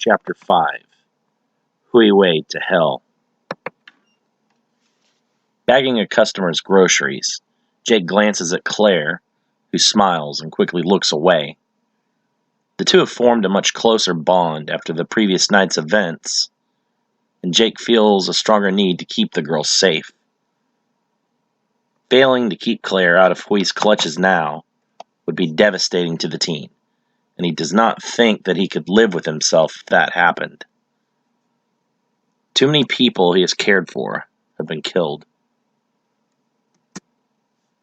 Chapter 5 Hui-Way to Hell. Bagging a customer's groceries, Jake glances at Claire, who smiles and quickly looks away. The two have formed a much closer bond after the previous night's events, and Jake feels a stronger need to keep the girl safe. Failing to keep Claire out of Hui's clutches now would be devastating to the teen, and he does not think that he could live with himself if that happened. Too many people he has cared for have been killed.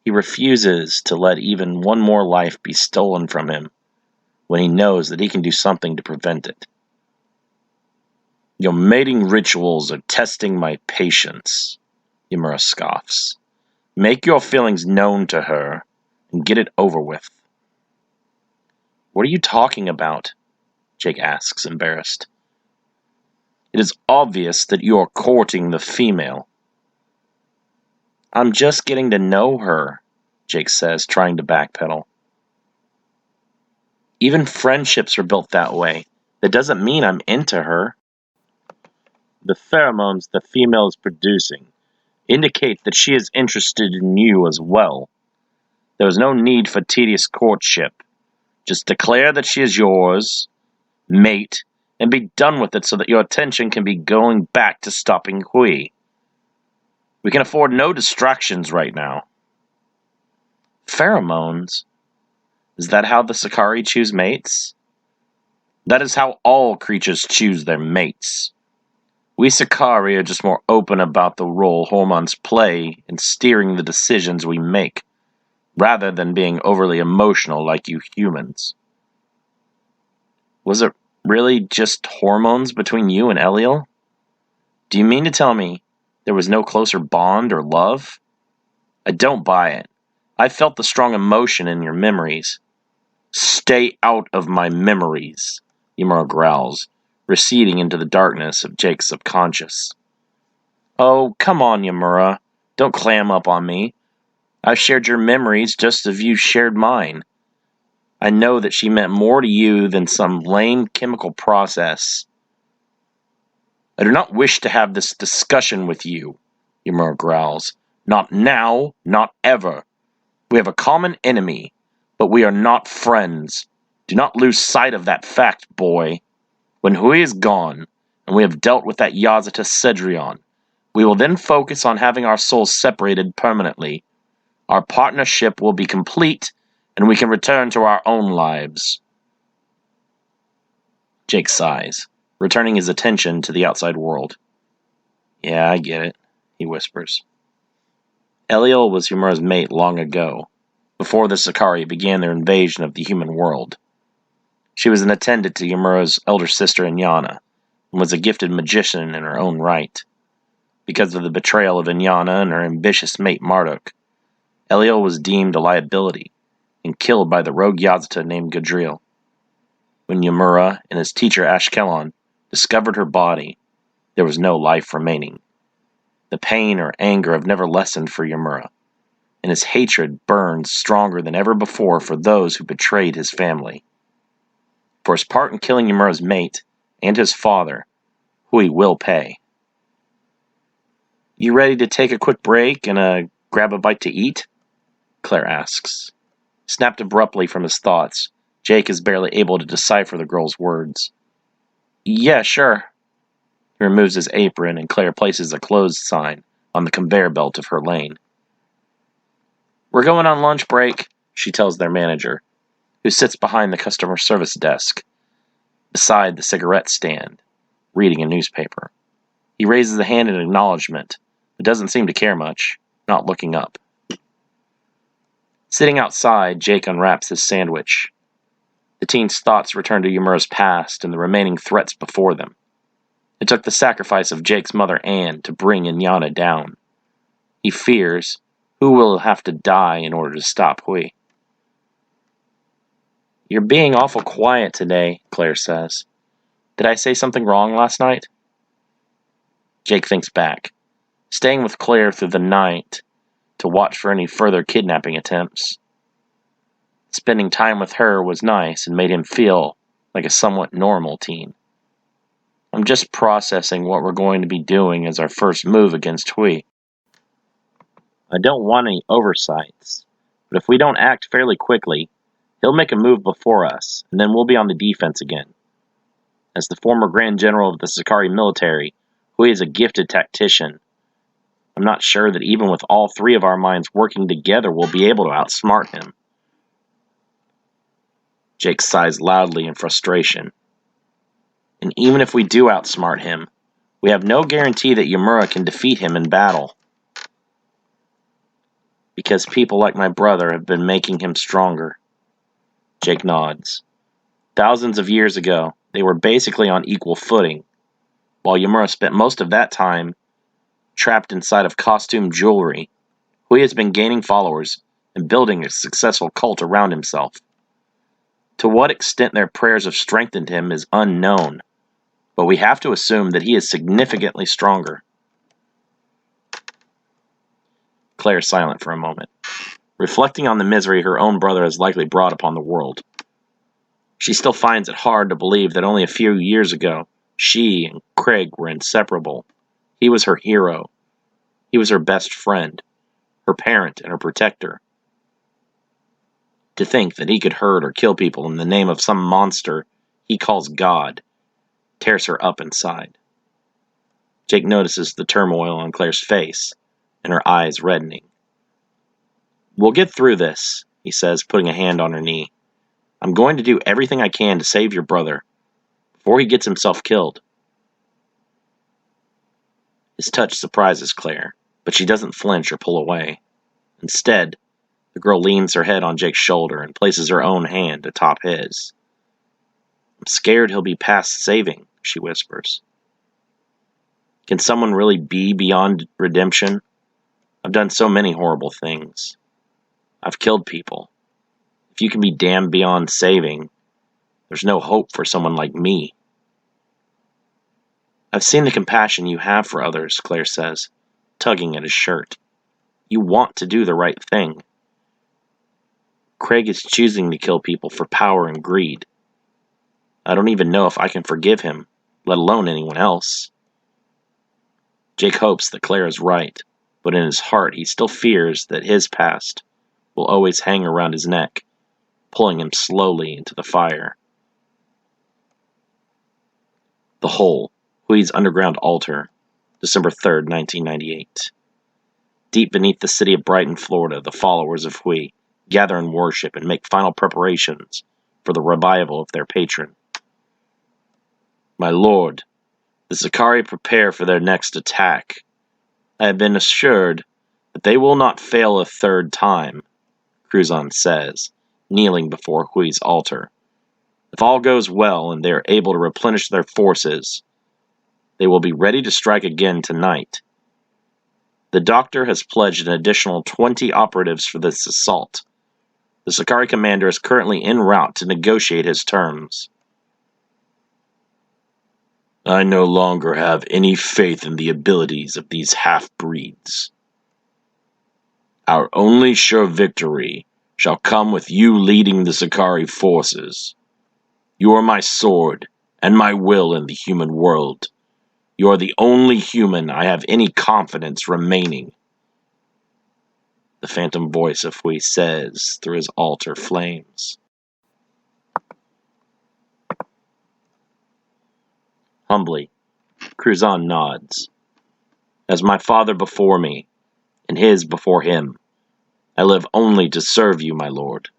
He refuses to let even one more life be stolen from him when he knows that he can do something to prevent it. Your mating rituals are testing my patience, Yamura scoffs. Make your feelings known to her and get it over with. What are you talking about? Jake asks, embarrassed. It is obvious that you are courting the female. I'm just getting to know her, Jake says, trying to backpedal. Even friendships are built that way. That doesn't mean I'm into her. The pheromones the female is producing indicate that she is interested in you as well. There is no need for tedious courtship. Just declare that she is yours, mate, and be done with it so that your attention can be going back to stopping Hui. We can afford no distractions right now. Pheromones? Is that how the Sakari choose mates? That is how all creatures choose their mates. We Sakari are just more open about the role hormones play in steering the decisions we make, rather than being overly emotional like you humans. Was it really just hormones between you and Eliel? Do you mean to tell me there was no closer bond or love? I don't buy it. I felt the strong emotion in your memories. Stay out of my memories, Yamura growls, receding into the darkness of Jake's subconscious. Oh, come on, Yamura. Don't clam up on me. I've shared your memories just as you shared mine. I know that she meant more to you than some lame chemical process. I do not wish to have this discussion with you, Yamura growls. Not now, not ever. We have a common enemy, but we are not friends. Do not lose sight of that fact, boy. When Hui is gone, and we have dealt with that Yazata Cedrion, we will then focus on having our souls separated permanently. Our partnership will be complete, and we can return to our own lives. Jake sighs, returning his attention to the outside world. Yeah, I get it, he whispers. Eliel was Yamura's mate long ago, before the Sakari began their invasion of the human world. She was an attendant to Yamura's elder sister Inyana, and was a gifted magician in her own right. Because of the betrayal of Inyana and her ambitious mate Marduk, Eliel was deemed a liability, and killed by the rogue Yazata named Gadriel. When Yamura and his teacher Ashkelon discovered her body, there was no life remaining. The pain or anger have never lessened for Yamura, and his hatred burns stronger than ever before for those who betrayed his family. For his part in killing Yamura's mate and his father, Hui will pay. You ready to take a quick break and grab a bite to eat? Claire asks. Snapped abruptly from his thoughts, Jake is barely able to decipher the girl's words. Yeah, sure. He removes his apron and Claire places a closed sign on the conveyor belt of her lane. We're going on lunch break, she tells their manager, who sits behind the customer service desk, beside the cigarette stand, reading a newspaper. He raises a hand in acknowledgement, but doesn't seem to care much, not looking up. Sitting outside, Jake unwraps his sandwich. The teen's thoughts return to Yamura's past and the remaining threats before them. It took the sacrifice of Jake's mother Anne to bring Inyana down. He fears who will have to die in order to stop Hui. You're being awful quiet today, Claire says. Did I say something wrong last night? Jake thinks back, staying with Claire through the night to watch for any further kidnapping attempts. Spending time with her was nice and made him feel like a somewhat normal teen. I'm just processing what we're going to be doing as our first move against Hui. I don't want any oversights, but if we don't act fairly quickly, he'll make a move before us, and then we'll be on the defense again. As the former Grand General of the Sakari military, Hui is a gifted tactician. I'm not sure that even with all three of our minds working together, we'll be able to outsmart him. Jake sighs loudly in frustration. And even if we do outsmart him, we have no guarantee that Yamura can defeat him in battle. Because people like my brother have been making him stronger. Jake nods. Thousands of years ago, they were basically on equal footing, while Yamura spent most of that time trapped inside of costume jewelry. Hui has been gaining followers and building a successful cult around himself. To what extent their prayers have strengthened him is unknown, but we have to assume that he is significantly stronger. Claire is silent for a moment, reflecting on the misery her own brother has likely brought upon the world. She still finds it hard to believe that only a few years ago, she and Craig were inseparable. He was her hero. He was her best friend, her parent, and her protector. To think that he could hurt or kill people in the name of some monster he calls God tears her up inside. Jake notices the turmoil on Claire's face, and her eyes reddening. "We'll get through this," he says, putting a hand on her knee. "I'm going to do everything I can to save your brother, before he gets himself killed." His touch surprises Claire, but she doesn't flinch or pull away. Instead, the girl leans her head on Jake's shoulder and places her own hand atop his. "I'm scared he'll be past saving," she whispers. "Can someone really be beyond redemption? I've done so many horrible things. I've killed people. If you can be damned beyond saving, there's no hope for someone like me." "I've seen the compassion you have for others," Claire says, tugging at his shirt. "You want to do the right thing. Craig is choosing to kill people for power and greed. I don't even know if I can forgive him, let alone anyone else." Jake hopes that Claire is right, but in his heart he still fears that his past will always hang around his neck, pulling him slowly into the fire. The Hole, Hui's underground altar, December 3rd, 1998. Deep beneath the city of Brighton, Florida, the followers of Hui gather in worship and make final preparations for the revival of their patron. "My lord, the Sakari prepare for their next attack. I have been assured that they will not fail a third time," Cruzon says, kneeling before Hui's altar. "If all goes well and they are able to replenish their forces, they will be ready to strike again tonight. The doctor has pledged an additional 20 operatives for this assault. The Sakari commander is currently en route to negotiate his terms." "I no longer have any faith in the abilities of these half-breeds. Our only sure victory shall come with you leading the Sakari forces. You are my sword and my will in the human world. You are the only human I have any confidence remaining," the phantom voice of Hui says through his altar flames. Humbly, Cruzon nods. "As my father before me, and his before him, I live only to serve you, my lord."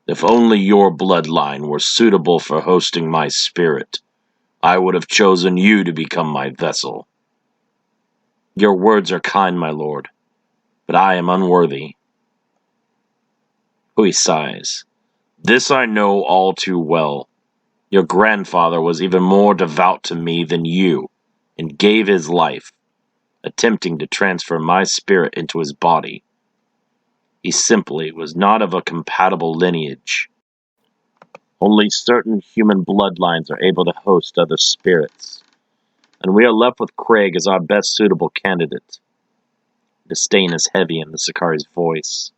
"If only your bloodline were suitable for hosting my spirit, I would have chosen you to become my vessel." "Your words are kind, my lord, but I am unworthy." Hui sighs. "This I know all too well. Your grandfather was even more devout to me than you, and gave his life, attempting to transfer my spirit into his body. He simply was not of a compatible lineage. Only certain human bloodlines are able to host other spirits, and we are left with Craig as our best suitable candidate." Disdain is heavy in the Sakari's voice.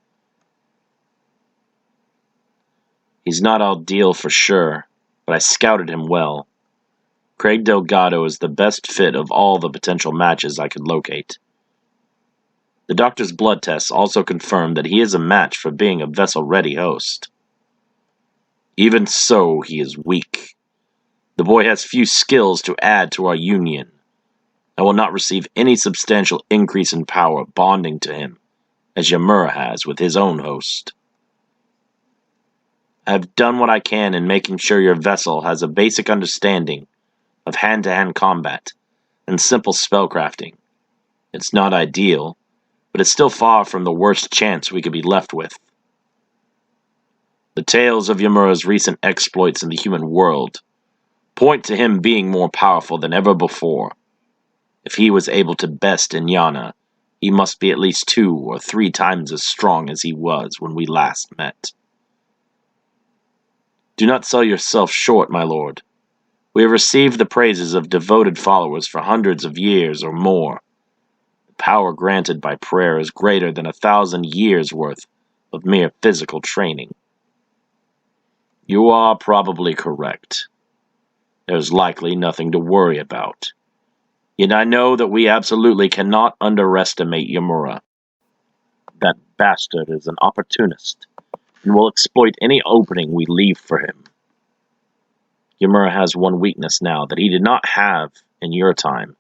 "He's not ideal for sure, but I scouted him well. Craig Delgado is the best fit of all the potential matches I could locate. The doctor's blood tests also confirmed that he is a match for being a vessel-ready host. Even so, he is weak. The boy has few skills to add to our union. I will not receive any substantial increase in power bonding to him, as Yamura has with his own host. I have done what I can in making sure your vessel has a basic understanding of hand-to-hand combat and simple spellcrafting. It's not ideal, but it's still far from the worst chance we could be left with. The tales of Yamura's recent exploits in the human world point to him being more powerful than ever before. If he was able to best Inyana, he must be at least 2 or 3 times as strong as he was when we last met. Do not sell yourself short, my lord. We have received the praises of devoted followers for hundreds of years or more. The power granted by prayer is greater than 1,000 years' worth of mere physical training. You are probably correct. There's likely nothing to worry about. Yet I know that we absolutely cannot underestimate Yamura. That bastard is an opportunist, and will exploit any opening we leave for him. Yamura has one weakness now that he did not have in your time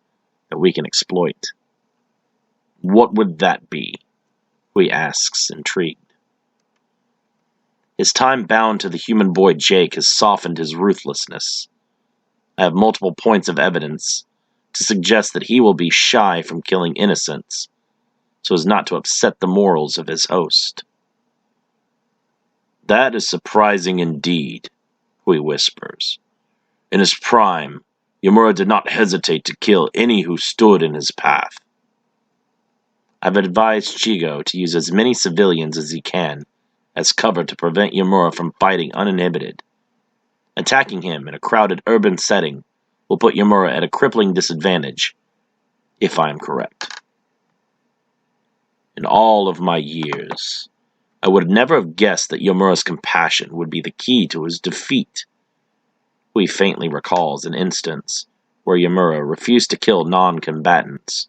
that we can exploit. What would that be? Hui asks, intrigued. His time bound to the human boy Jake has softened his ruthlessness. I have multiple points of evidence to suggest that he will be shy from killing innocents, so as not to upset the morals of his host. That is surprising indeed, Hui whispers. In his prime, Yamura did not hesitate to kill any who stood in his path. I've advised Chigo to use as many civilians as he can as cover to prevent Yamura from fighting uninhibited. Attacking him in a crowded urban setting will put Yamura at a crippling disadvantage, if I am correct. In all of my years, I would never have guessed that Yamura's compassion would be the key to his defeat. Hui faintly recalls an instance where Yamura refused to kill non-combatants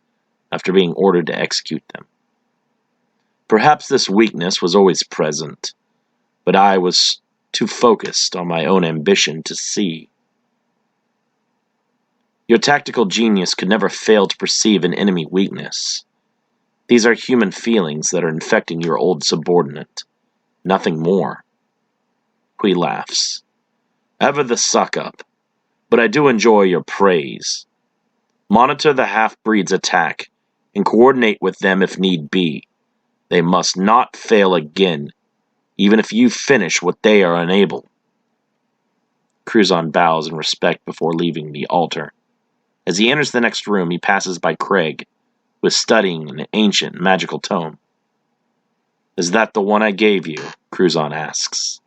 after being ordered to execute them. Perhaps this weakness was always present, but I was too focused on my own ambition to see. Your tactical genius could never fail to perceive an enemy weakness. These are human feelings that are infecting your old subordinate. Nothing more. Hui laughs. Ever the suck-up, but I do enjoy your praise. Monitor the half-breed's attack and coordinate with them if need be. They must not fail again, even if you finish what they are unable. Cruzon bows in respect before leaving the altar. As he enters the next room, he passes by Craig, who is studying an ancient magical tome. Is that the one I gave you? Cruzon asks.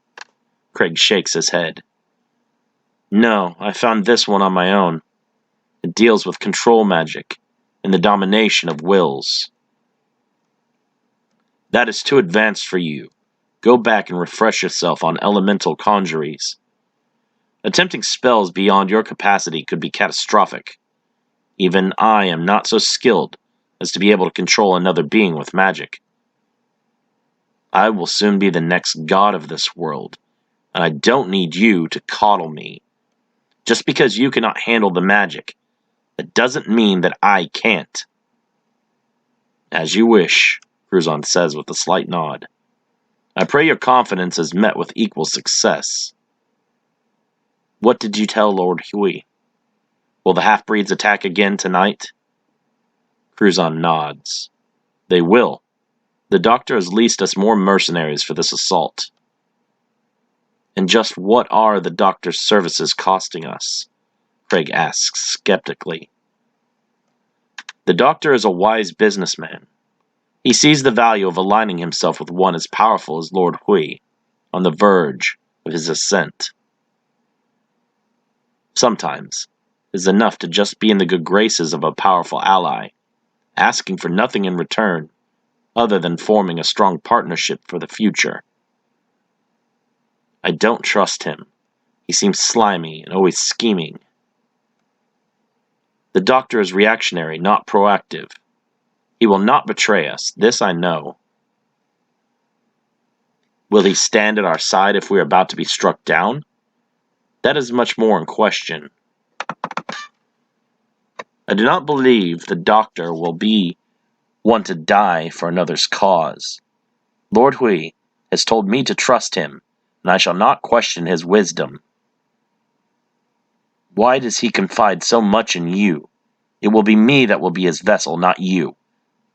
Craig shakes his head. No, I found this one on my own. It deals with control magic and the domination of wills. That is too advanced for you. Go back and refresh yourself on elemental conjuries. Attempting spells beyond your capacity could be catastrophic. Even I am not so skilled as to be able to control another being with magic. I will soon be the next god of this world, and I don't need you to coddle me. Just because you cannot handle the magic, that doesn't mean that I can't. As you wish, Cruzon says with a slight nod. I pray your confidence is met with equal success. What did you tell Lord Hui? Will the half-breeds attack again tonight? Cruzon nods. They will. The doctor has leased us more mercenaries for this assault. And just what are the doctor's services costing us? Craig asks skeptically. The doctor is a wise businessman. He sees the value of aligning himself with one as powerful as Lord Hui, on the verge of his ascent. Sometimes, it is enough to just be in the good graces of a powerful ally, asking for nothing in return, other than forming a strong partnership for the future. I don't trust him. He seems slimy and always scheming. The doctor is reactionary, not proactive. He will not betray us, this I know. Will he stand at our side if we are about to be struck down? That is much more in question. I do not believe the doctor will be one to die for another's cause. Lord Hui has told me to trust him, and I shall not question his wisdom. Why does he confide so much in you? It will be me that will be his vessel, not you,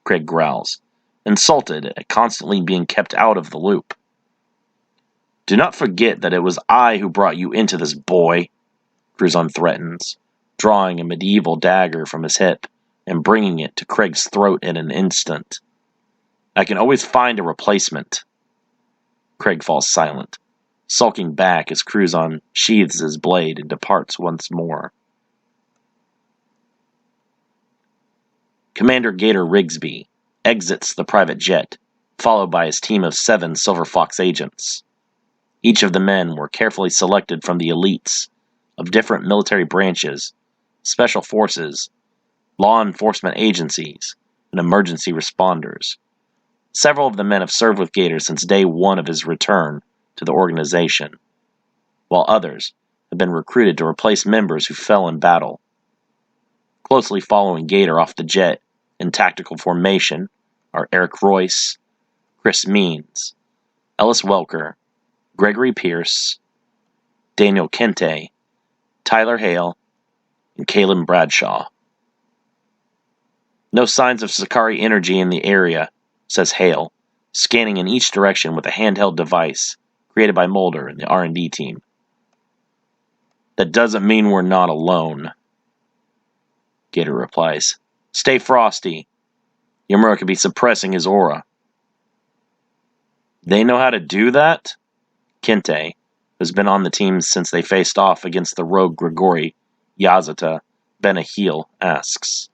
Craig growls, insulted at constantly being kept out of the loop. Do not forget that it was I who brought you into this, boy, Cruzon threatens, drawing a medieval dagger from his hip and bringing it to Craig's throat in an instant. I can always find a replacement. Craig falls silent, sulking back as Cruzon sheathes his blade and departs once more. Commander Gator Rigsby exits the private jet, followed by his team of 7 Silver Fox agents. Each of the men were carefully selected from the elites of different military branches, special forces, law enforcement agencies, and emergency responders. Several of the men have served with Gator since day one of his return to the organization, while others have been recruited to replace members who fell in battle. Closely following Gator off the jet in tactical formation are Eric Royce, Chris Means, Ellis Welker, Gregory Pierce, Daniel Kente, Tyler Hale, and Kalen Bradshaw. No signs of Sakari energy in the area, says Hale, scanning in each direction with a handheld device created by Mulder and the R&D team. That doesn't mean we're not alone, Gator replies. Stay frosty. Yamura could be suppressing his aura. They know how to do that? Kente, who's been on the team since they faced off against the rogue Grigori Yazata Benahil, asks.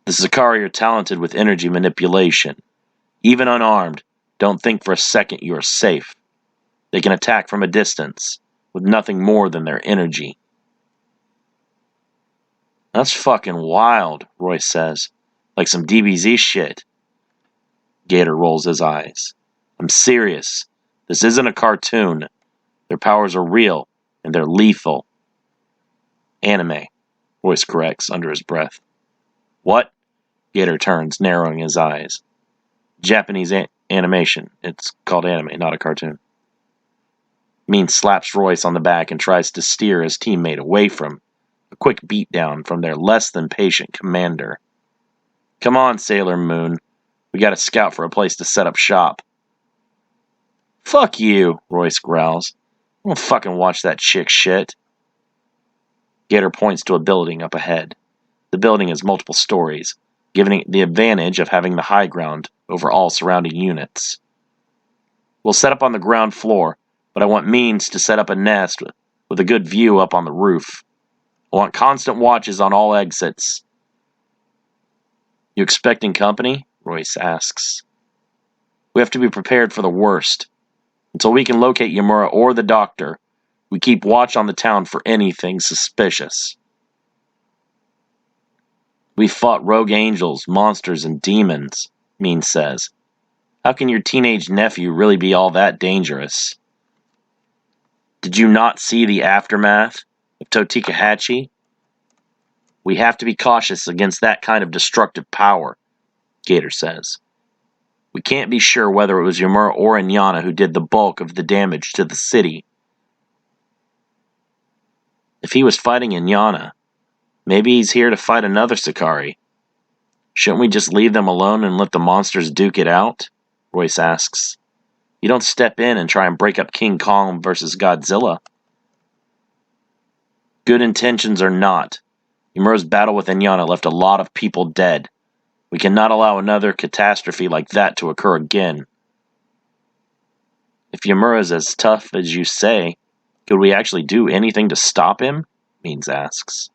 The Sakari are talented with energy manipulation. Even unarmed, don't think for a second you are safe. They can attack from a distance, with nothing more than their energy. That's fucking wild, Royce says. Like some DBZ shit. Gator rolls his eyes. I'm serious. This isn't a cartoon. Their powers are real, and they're lethal. Anime, Royce corrects under his breath. What? Gator turns, narrowing his eyes. Japanese animation. It's called anime, not a cartoon. Mean slaps Royce on the back and tries to steer his teammate away from a quick beatdown from their less than patient commander. Come on, Sailor Moon. We got to scout for a place to set up shop. Fuck you, Royce growls. I won't fucking watch that chick shit. Gator points to a building up ahead. The building has multiple stories, giving it the advantage of having the high ground over all surrounding units. We'll set up on the ground floor, but I want Means to set up a nest with a good view up on the roof. I want constant watches on all exits. You expecting company? Royce asks. We have to be prepared for the worst. Until we can locate Yamura or the doctor, we keep watch on the town for anything suspicious. We fought rogue angels, monsters, and demons, Means says. How can your teenage nephew really be all that dangerous? Did you not see the aftermath of Totikahachi? We have to be cautious against that kind of destructive power, Gator says. We can't be sure whether it was Yamura or Inyana who did the bulk of the damage to the city. If he was fighting Inyana, maybe he's here to fight another Sakari. Shouldn't we just leave them alone and let the monsters duke it out? Royce asks. You don't step in and try and break up King Kong versus Godzilla. Good intentions or not, Yamura's battle with Inyana left a lot of people dead. We cannot allow another catastrophe like that to occur again. If Yamura is as tough as you say, could we actually do anything to stop him? Means asks.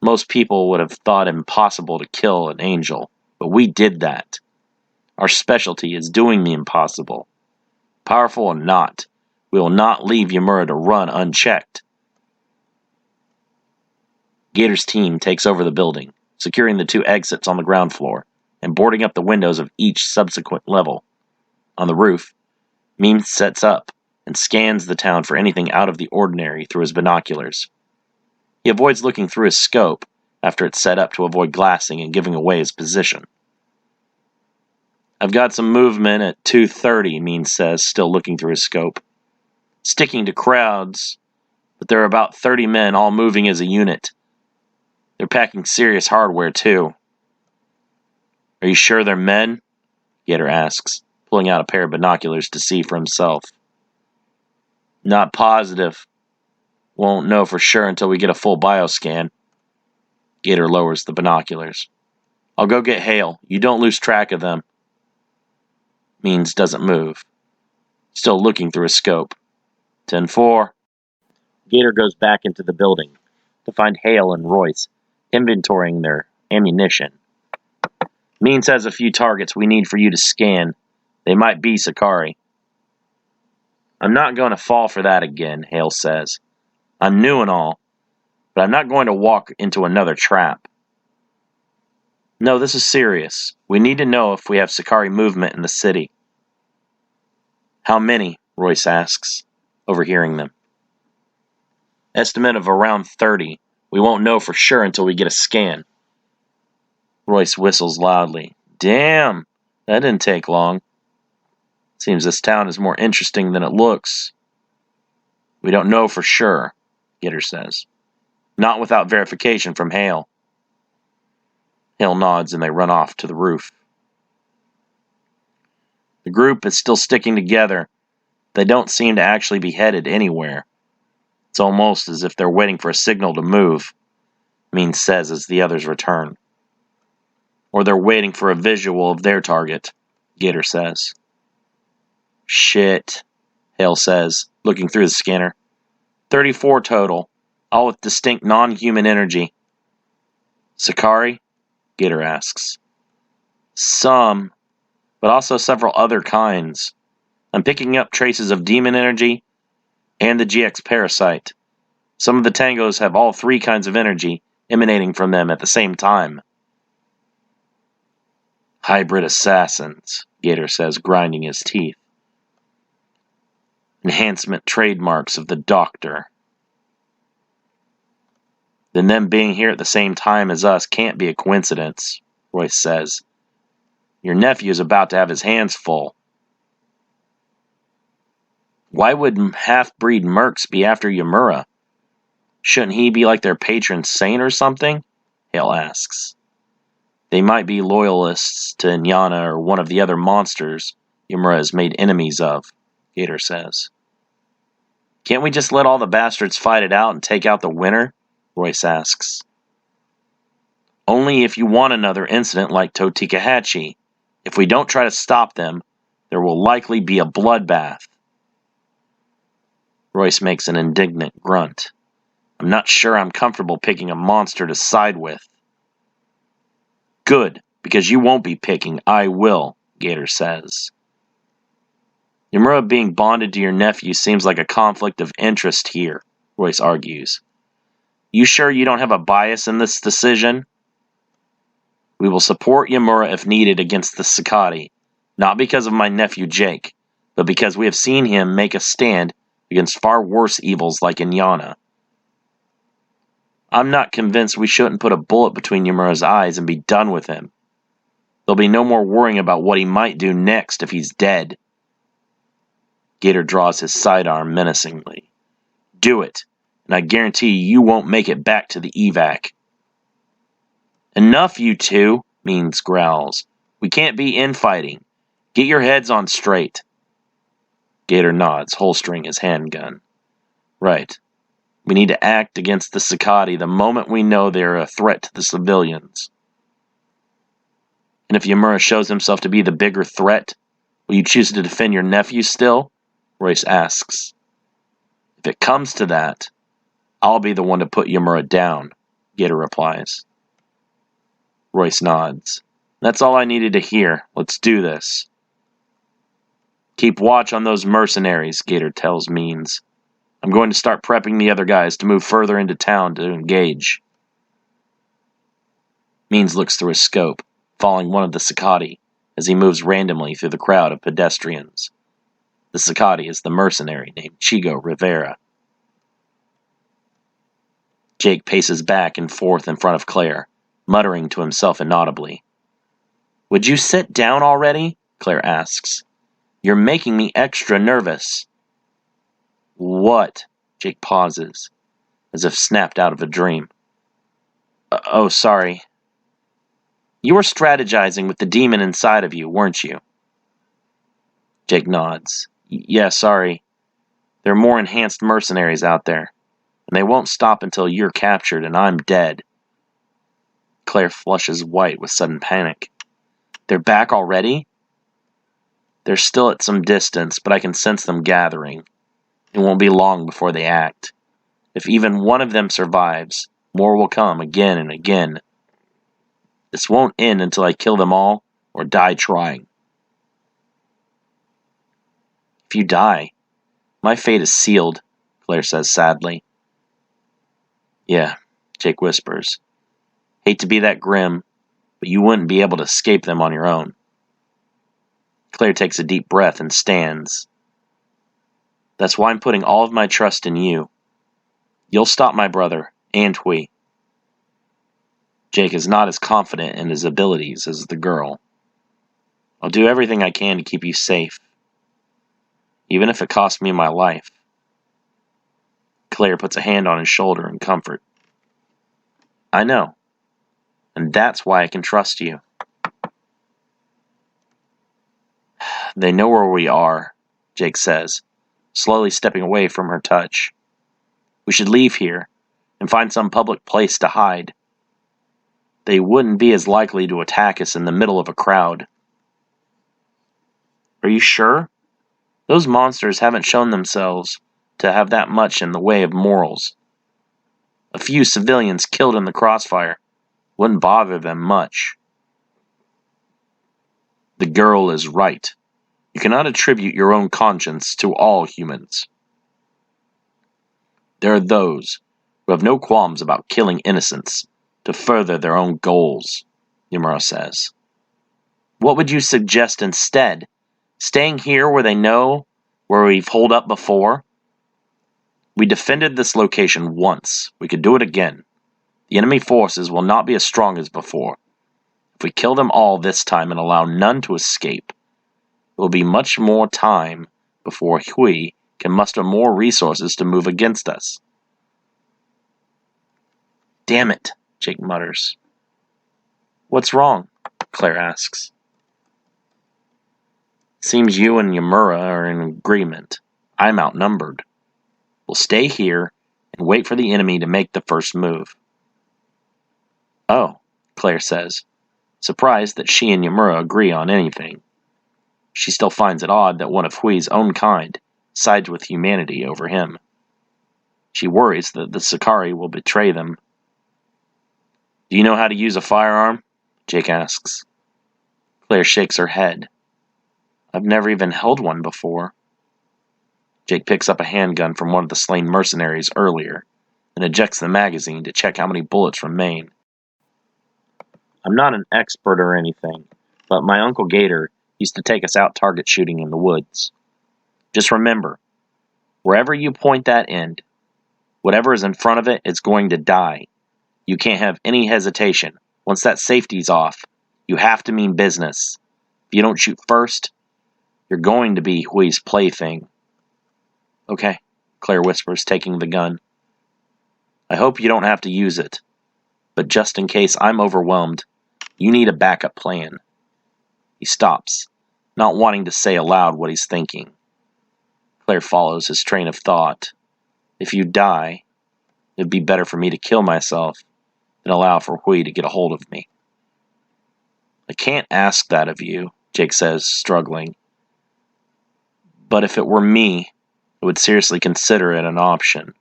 Most people would have thought it impossible to kill an angel, but we did that. Our specialty is doing the impossible. Powerful or not, we will not leave Yamura to run unchecked. Gator's team takes over the building, securing the 2 exits on the ground floor and boarding up the windows of each subsequent level. On the roof, Means sets up and scans the town for anything out of the ordinary through his binoculars. He avoids looking through his scope after it's set up to avoid glassing and giving away his position. "I've got some movement at 2:30, Means says, still looking through his scope. "Sticking to crowds, but there are about 30 men all moving as a unit. They're packing serious hardware, too." "Are you sure they're men?" Gator asks, pulling out a pair of binoculars to see for himself. "Not positive. Won't know for sure until we get a full bioscan." Gator lowers the binoculars. "I'll go get Hale. You don't lose track of them." Means doesn't move, still looking through his scope. 10-4. Gator goes back into the building to find Hale and Royce inventorying their ammunition. "Means has a few targets we need for you to scan. They might be Sakari." "I'm not going to fall for that again," Hale says. "I'm new and all, but I'm not going to walk into another trap." "No, this is serious. We need to know if we have Sakari movement in the city." "How many?" Royce asks, overhearing them. "Estimate of around 30. We won't know for sure until we get a scan." Royce whistles loudly. "Damn, that didn't take long. Seems this town is more interesting than it looks." "We don't know for sure," Gator says. "Not without verification from Hale." Hale nods and they run off to the roof. The group is still sticking together. They don't seem to actually be headed anywhere. It's almost as if they're waiting for a signal to move, Means says as the others return. "Or they're waiting for a visual of their target," Gator says. "Shit," Hale says, looking through the scanner. 34 total, all with distinct non-human energy." "Sakari?" Gator asks. "Some, but also several other kinds. I'm picking up traces of demon energy and the GX parasite. Some of the tangos have all 3 kinds of energy emanating from them at the same time." "Hybrid assassins," Gator says, grinding his teeth. "Enhancement trademarks of the Doctor." "Then them being here at the same time as us can't be a coincidence," Royce says. "Your nephew is about to have his hands full." "Why would half-breed mercs be after Yamura? Shouldn't he be like their patron saint or something?" Hale asks. "They might be loyalists to Inyana or one of the other monsters Yamura has made enemies of," Gator says. "Can't we just let all the bastards fight it out and take out the winner?" Royce asks. "Only if you want another incident like Totikahachi. If we don't try to stop them, there will likely be a bloodbath." Royce makes an indignant grunt. "I'm not sure I'm comfortable picking a monster to side with." "Good, because you won't be picking, I will," Gator says. "Yamura being bonded to your nephew seems like a conflict of interest here," Royce argues. "You sure you don't have a bias in this decision?" "We will support Yamura if needed against the Sakati, not because of my nephew Jake, but because we have seen him make a stand against far worse evils like Inyana. I'm not convinced we shouldn't put a bullet between Yamura's eyes and be done with him. There'll be no more worrying about what he might do next if he's dead." Gator draws his sidearm menacingly. "Do it, and I guarantee you won't make it back to the evac." "Enough, you two," Means growls. "We can't be infighting. Get your heads on straight." Gator nods, holstering his handgun. "Right. We need to act against the Sakati the moment we know they are a threat to the civilians." "And if Yamura shows himself to be the bigger threat, will you choose to defend your nephew still?" Royce asks. "If it comes to that, I'll be the one to put Yamura down," Gator replies. Royce nods. "That's all I needed to hear. Let's do this." "Keep watch on those mercenaries," Gator tells Means. "I'm going to start prepping the other guys to move further into town to engage." Means looks through his scope, following one of the Sakati as he moves randomly through the crowd of pedestrians. The Sakati is the mercenary named Chigo Rivera. Jake paces back and forth in front of Claire, muttering to himself inaudibly. "Would you sit down already?" Claire asks. "You're making me extra nervous." "What?" Jake pauses, as if snapped out of a dream. Oh, sorry. You were strategizing with the demon inside of you, weren't you?" Jake nods. "Yeah, sorry. There are more enhanced mercenaries out there, and they won't stop until you're captured and I'm dead." Claire flushes white with sudden panic. "They're back already?" "They're still at some distance, but I can sense them gathering. It won't be long before they act. If even one of them survives, more will come again and again. This won't end until I kill them all or die trying." "If you die, my fate is sealed," Claire says sadly. "Yeah," Jake whispers. "Hate to be that grim, but you wouldn't be able to escape them on your own." Claire takes a deep breath and stands. "That's why I'm putting all of my trust in you. You'll stop my brother, and Hui." Jake is not as confident in his abilities as the girl. "I'll do everything I can to keep you safe, even if it costs me my life." Claire puts a hand on his shoulder in comfort. "I know, and that's why I can trust you." "They know where we are," Jake says, slowly stepping away from her touch. "We should leave here and find some public place to hide. They wouldn't be as likely to attack us in the middle of a crowd." "Are you sure? Those monsters haven't shown themselves to have that much in the way of morals. A few civilians killed in the crossfire wouldn't bother them much." "The girl is right. You cannot attribute your own conscience to all humans. There are those who have no qualms about killing innocents to further their own goals," Yamura says. "What would you suggest instead? Staying here where they know where we've holed up before?" "We defended this location once. We could do it again. The enemy forces will not be as strong as before. If we kill them all this time and allow none to escape, it will be much more time before Hui can muster more resources to move against us." "Damn it," Jake mutters. "What's wrong?" Claire asks. "Seems you and Yamura are in agreement. I'm outnumbered. We'll stay here and wait for the enemy to make the first move." "Oh," Claire says, surprised that she and Yamura agree on anything. She still finds it odd that one of Hui's own kind sides with humanity over him. She worries that the Sakari will betray them. "Do you know how to use a firearm?" Jake asks. Claire shakes her head. "I've never even held one before." Jake picks up a handgun from one of the slain mercenaries earlier and ejects the magazine to check how many bullets remain. "I'm not an expert or anything, but my Uncle Gator used to take us out target shooting in the woods. Just remember, wherever you point that end, whatever is in front of it is going to die. You can't have any hesitation. Once that safety's off, you have to mean business. If you don't shoot first, you're going to be Hui's plaything." "Okay," Claire whispers, taking the gun. "I hope you don't have to use it, but just in case I'm overwhelmed, you need a backup plan." He stops, not wanting to say aloud what he's thinking. Claire follows his train of thought. If you die, it'd be better for me to kill myself than allow for Hui to get a hold of me. I can't ask that of you, Jake says, struggling. But if it were me, I would seriously consider it an option.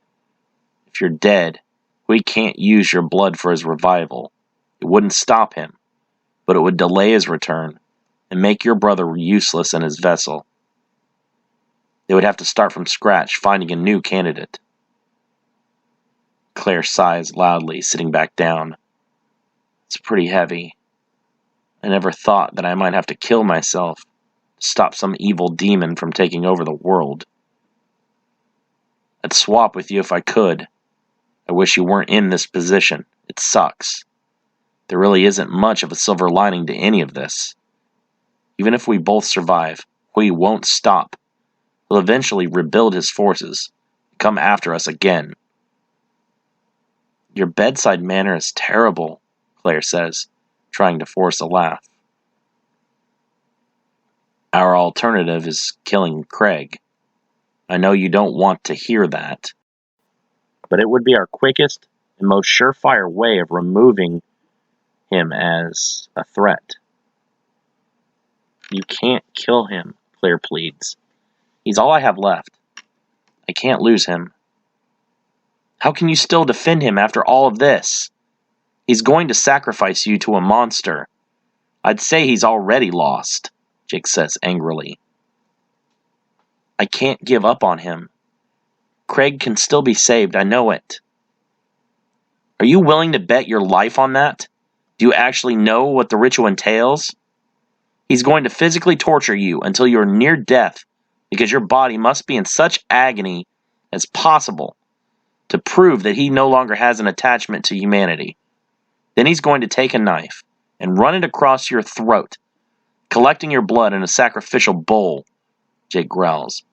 If you're dead, Hui can't use your blood for his revival. It wouldn't stop him, but it would delay his return and make your brother useless in his vessel. They would have to start from scratch, finding a new candidate. Claire sighs loudly, sitting back down. It's pretty heavy. I never thought that I might have to kill myself to stop some evil demon from taking over the world. I'd swap with you if I could. I wish you weren't in this position. It sucks. There really isn't much of a silver lining to any of this. Even if we both survive, Hui won't stop. He'll eventually rebuild his forces, and come after us again. Your bedside manner is terrible, Claire says, trying to force a laugh. Our alternative is killing Craig. I know you don't want to hear that, but it would be our quickest and most surefire way of removing him as a threat. You can't kill him, Claire pleads. He's all I have left. I can't lose him. How can you still defend him after all of this? He's going to sacrifice you to a monster. I'd say he's already lost, Jake says angrily. I can't give up on him. Craig can still be saved, I know it. Are you willing to bet your life on that? Do you actually know what the ritual entails? He's going to physically torture you until you're near death because your body must be in such agony as possible to prove that he no longer has an attachment to humanity. Then he's going to take a knife and run it across your throat, collecting your blood in a sacrificial bowl, Jake growls.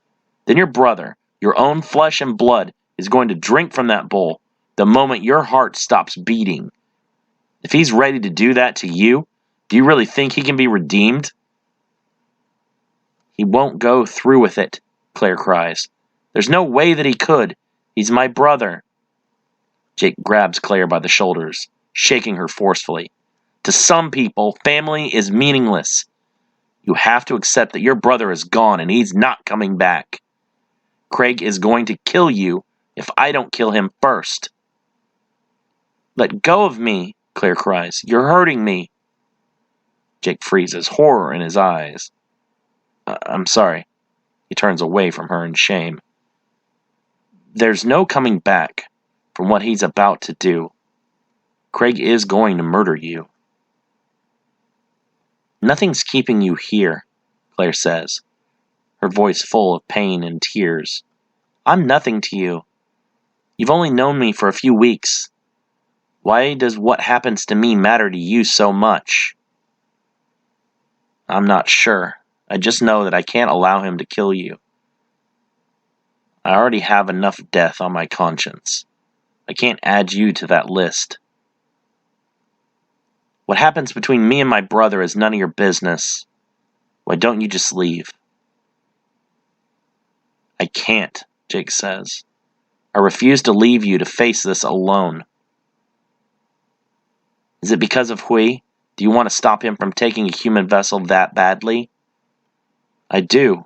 Then your brother, your own flesh and blood, is going to drink from that bowl the moment your heart stops beating. If he's ready to do that to you, do you really think he can be redeemed? He won't go through with it, Claire cries. There's no way that he could. He's my brother. Jake grabs Claire by the shoulders, shaking her forcefully. To some people, family is meaningless. You have to accept that your brother is gone and he's not coming back. Craig is going to kill you if I don't kill him first. Let go of me, Claire cries. You're hurting me. Jake freezes, horror in his eyes. I'm sorry. He turns away from her in shame. There's no coming back from what he's about to do. Craig is going to murder you. Nothing's keeping you here, Claire says, her voice full of pain and tears. I'm nothing to you. You've only known me for a few weeks. Why does what happens to me matter to you so much? I'm not sure. I just know that I can't allow him to kill you. I already have enough death on my conscience. I can't add you to that list. What happens between me and my brother is none of your business. Why don't you just leave? I can't, Jake says. I refuse to leave you to face this alone. Is it because of Hui? Do you want to stop him from taking a human vessel that badly? I do.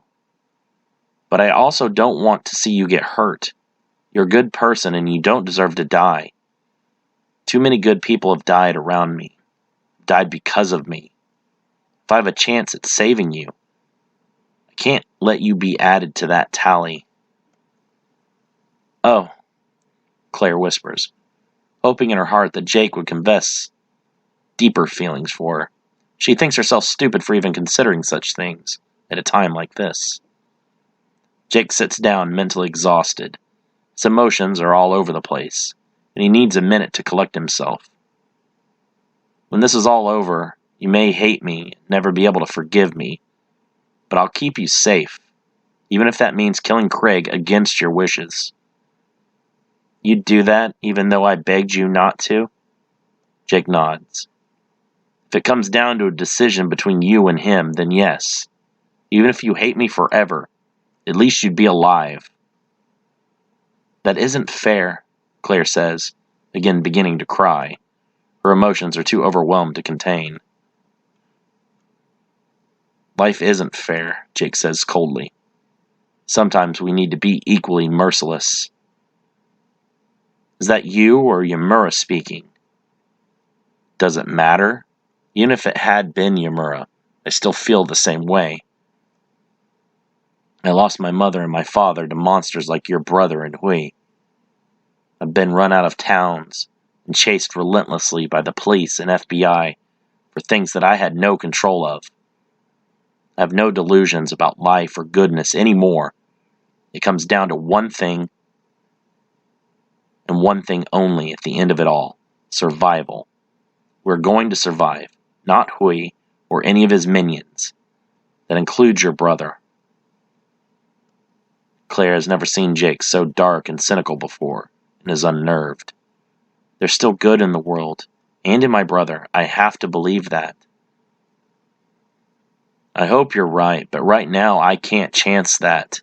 But I also don't want to see you get hurt. You're a good person and you don't deserve to die. Too many good people have died around me. Died because of me. If I have a chance at saving you, I can't let you be added to that tally. Oh, Claire whispers, hoping in her heart that Jake would confess deeper feelings for her. She thinks herself stupid for even considering such things at a time like this. Jake sits down, mentally exhausted. His emotions are all over the place, and he needs a minute to collect himself. When this is all over, you may hate me, never be able to forgive me, but I'll keep you safe, even if that means killing Craig against your wishes. You'd do that, even though I begged you not to? Jake nods. If it comes down to a decision between you and him, then yes. Even if you hate me forever, at least you'd be alive. That isn't fair, Claire says, again beginning to cry. Her emotions are too overwhelmed to contain. Life isn't fair, Jake says coldly. Sometimes we need to be equally merciless. Is that you or Yamura speaking? Does it matter? Even if it had been Yamura, I still feel the same way. I lost my mother and my father to monsters like your brother and Hui. I've been run out of towns, and chased relentlessly by the police and FBI for things that I had no control of. I have no delusions about life or goodness anymore. It comes down to one thing, and one thing only at the end of it all: survival. We're going to survive, not Hui or any of his minions. That includes your brother. Claire has never seen Jake so dark and cynical before, and is unnerved. There's still good in the world, and in my brother. I have to believe that. I hope you're right, but right now I can't chance that.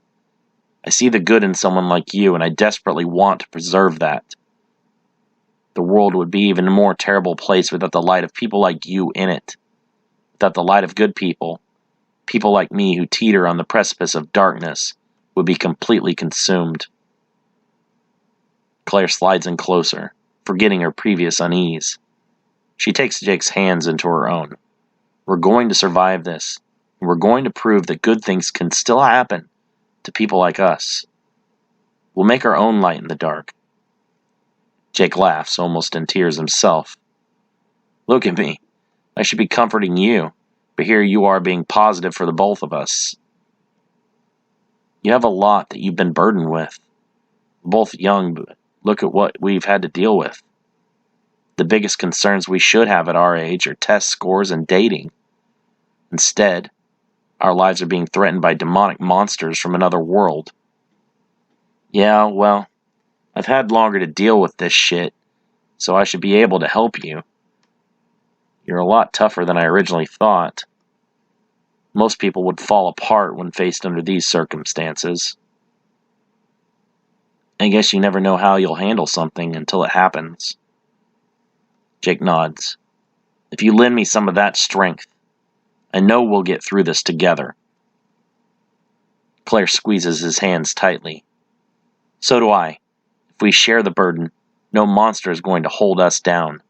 I see the good in someone like you, and I desperately want to preserve that. The world would be even a more terrible place without the light of people like you in it. Without the light of good people, people like me who teeter on the precipice of darkness would be completely consumed. Claire slides in closer, forgetting her previous unease. She takes Jake's hands into her own. We're going to survive this, and we're going to prove that good things can still happen to people like us. We'll make our own light in the dark. Jake laughs, almost in tears himself. Look at me. I should be comforting you, but here you are being positive for the both of us. You have a lot that you've been burdened with. We're both young, but look at what we've had to deal with. The biggest concerns we should have at our age are test scores and dating. Instead, our lives are being threatened by demonic monsters from another world. Yeah, well, I've had longer to deal with this shit, so I should be able to help you. You're a lot tougher than I originally thought. Most people would fall apart when faced under these circumstances. I guess you never know how you'll handle something until it happens. Jake nods. If you lend me some of that strength, I know we'll get through this together. Claire squeezes his hands tightly. So do I. If we share the burden, no monster is going to hold us down.